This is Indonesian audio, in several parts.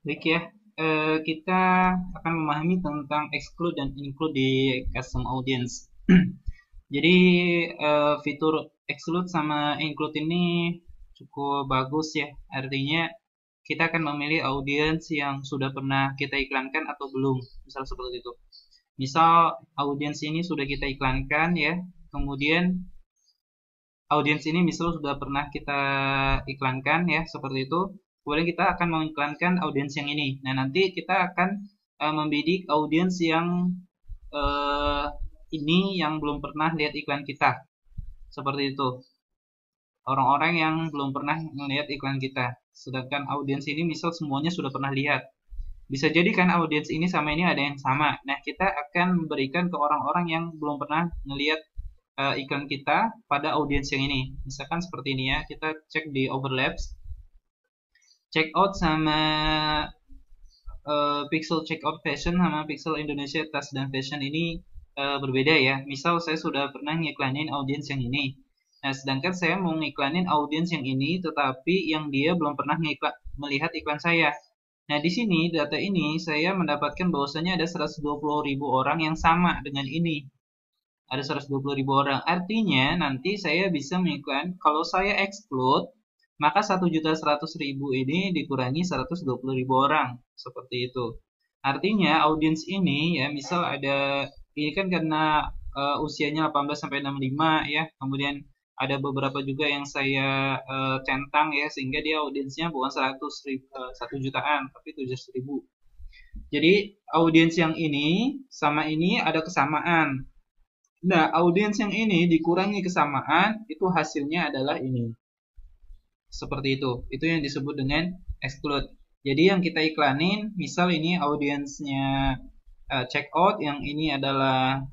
Baik ya, kita akan memahami tentang exclude dan include di custom audience. Jadi fitur exclude sama include ini cukup bagus ya. Artinya kita akan memilih audiens yang sudah pernah kita iklankan atau belum. Misal seperti itu. Misal audiens ini sudah kita iklankan ya. Kemudian audiens ini misal sudah pernah kita iklankan ya, seperti itu. Kemudian kita akan mengiklankan audiens yang ini. Nah, nanti kita akan membidik audiens yang uh, ini yang belum pernah lihat iklan kita. Seperti itu. Orang-orang yang belum pernah melihat iklan kita. Sedangkan audiens ini misal semuanya sudah pernah lihat. Bisa jadi kan audiens ini sama ini ada yang sama. Nah, kita akan memberikan ke orang-orang yang belum pernah melihat iklan kita pada audiens yang ini. Misalkan seperti ini ya, kita cek di overlaps, check out sama pixel checkout fashion sama pixel Indonesia tas dan fashion ini berbeda ya. Misal saya sudah pernah ngiklanin audiens yang ini. Nah, sedangkan saya mau ngiklanin audiens yang ini, tetapi yang dia belum pernah melihat iklan saya. Nah, di sini data ini saya mendapatkan bahwasanya ada 120.000 orang yang sama dengan ini. Ada 120.000 orang. Artinya nanti saya bisa mengiklan, kalau saya exclude, maka 1.100.000 ini dikurangi 120.000 orang. Seperti itu. Artinya audiens ini ya, misal ada, ini kan karena usianya 18 sampai 65 ya, kemudian ada beberapa juga yang saya centang ya, sehingga dia audiensnya bukan 1 jutaan, tapi 700.000. Jadi audiens yang ini sama ini ada kesamaan. Nah, audiens yang ini dikurangi kesamaan, itu hasilnya adalah ini. Seperti itu. Itu yang disebut dengan exclude. Jadi yang kita iklanin, misal ini audiensnya check out, yang ini adalah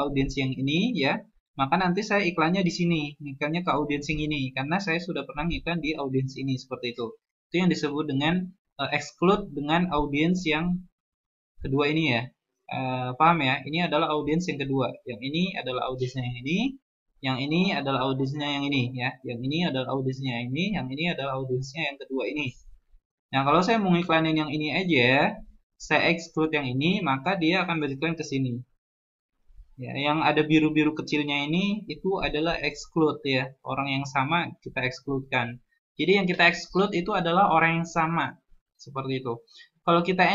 audiens yang ini ya. Maka nanti saya iklannya di sini, iklannya ke audiens yang ini, karena saya sudah pernah iklan di audiens ini seperti itu. Itu yang disebut dengan exclude dengan audiens yang kedua ini ya. Paham ya? Ini adalah audiens yang kedua. Yang ini adalah audiensnya yang ini. Yang ini adalah audiensnya yang ini ya. Yang ini adalah audiensnya yang ini. Yang ini adalah audiensnya yang kedua ini. Nah, kalau saya mau iklanin yang ini aja, saya exclude yang ini, maka dia akan beriklan ke sini. Ya, yang ada biru-biru kecilnya ini itu adalah exclude ya. Orang yang sama kita exclude-kan. Jadi yang kita exclude itu adalah orang yang sama. Seperti itu. Kalau kita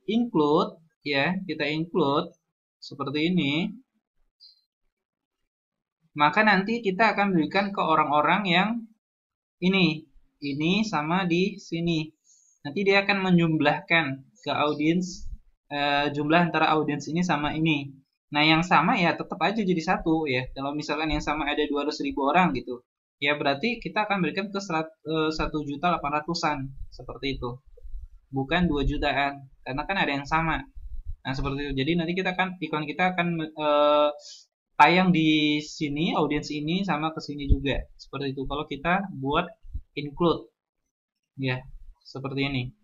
include ya, kita include seperti ini, maka nanti kita akan berikan ke orang-orang yang ini sama di sini. Nanti dia akan menjumlahkan ke audiens, jumlah antara audiens ini sama ini. Nah, yang sama ya tetap aja jadi satu ya. Kalau misalkan yang sama ada 200.000 orang gitu, ya berarti kita akan berikan ke 1.800.000-an seperti itu. Bukan 2 jutaan, karena kan ada yang sama. Nah, seperti itu. Jadi nanti kita akan iklan kita akan tayang di sini, audiens ini sama ke sini juga. Seperti itu. Kalau kita buat include ya, seperti ini.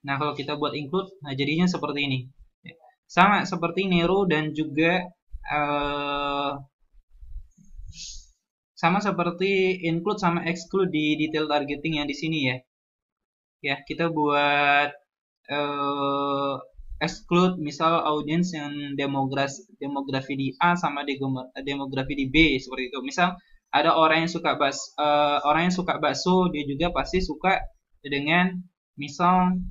Nah, kalau kita buat include, nah jadinya seperti ini. Sama seperti Nero dan juga eh, sama seperti include sama exclude di detail targeting yang di sini ya. Ya, kita buat eh, exclude misal audiens yang demografi di A sama demografi di B seperti itu. Misal ada orang yang suka bakso, dia juga pasti suka dengan misal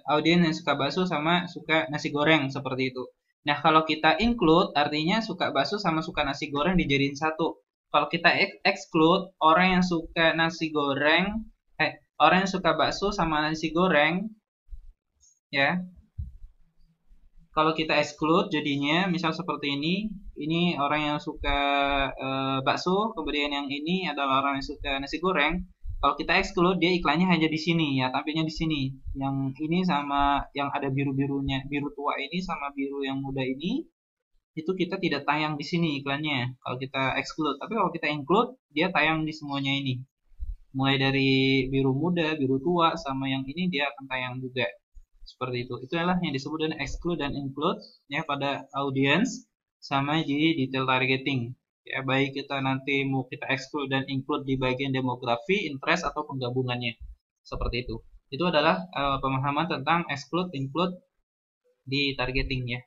audiens yang suka bakso sama suka nasi goreng seperti itu. Nah, kalau kita include artinya suka bakso sama suka nasi goreng dijadiin satu. Kalau kita exclude orang yang suka nasi goreng, orang yang suka bakso sama nasi goreng, ya. Kalau kita exclude jadinya misal seperti ini orang yang suka bakso, kemudian yang ini adalah orang yang suka nasi goreng. Kalau kita exclude dia iklannya hanya di sini ya, tampilnya di sini. Yang ini sama yang ada biru-birunya, biru tua ini sama biru yang muda ini itu kita tidak tayang di sini iklannya kalau kita exclude. Tapi kalau kita include dia tayang di semuanya ini. Mulai dari biru muda, biru tua sama yang ini dia akan tayang juga. Seperti itu. Itu adalah yang disebut dengan exclude dan include ya pada audience sama di detail targeting. Ya, baik kita nanti mau kita exclude dan include di bagian demografi, interest atau penggabungannya. Seperti itu. Itu adalah pemahaman tentang exclude, include di targeting ya.